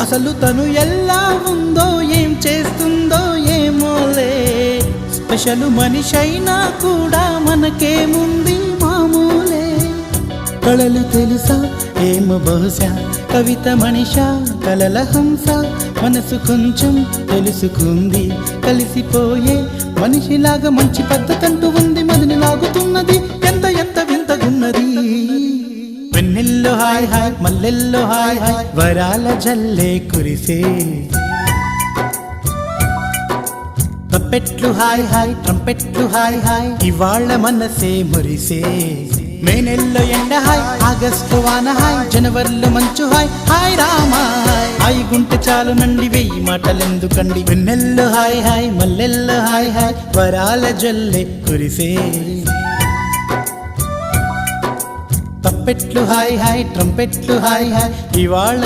అసలు తను ఎలా ఉందో ఏం చేస్తుందో ఏమోలే స్పెషల్ మనిషైనా కూడా మనకేముంది మామూలే కళలు తెలుసా ఏమో బహుశా కవిత మనిషా కలల హంస మనసు కొంచెం తెలుసుకుంది కలిసిపోయే మనిషిలాగా మంచి పద్ధతంటూ ఉంది మదిని లాగుతున్నది ఎంత ఎంత వింతగున్నది వెన్నెల్లో హాయ్ హాయ్ మల్లెల్లో హాయ్ హాయ్ వరాల జల్లే కురిసే తప్పెట్లు హాయ్ హాయ్ ట్రంపెట్లు హాయ్ హాయ్ ఇవాళ్ళ మనసే మురిసే మే నెలలో ఎండ హాయ్ ఆగస్టు వాన హాయ్ జనవరిలో మంచు హాయ్ హాయ్ రామా హాయ్ గుంటె చాలు నండి వెయ్యి మాటలెందుకండి వెన్నెల్లో హాయ్ హాయ్ మల్లెల్లో హాయ్ హాయ్ వరాల జల్లే కురిసే తప్పెట్లు హాయ్ హాయ్ ట్రంపెట్లు హాయ్ హాయ్ ఇవాళ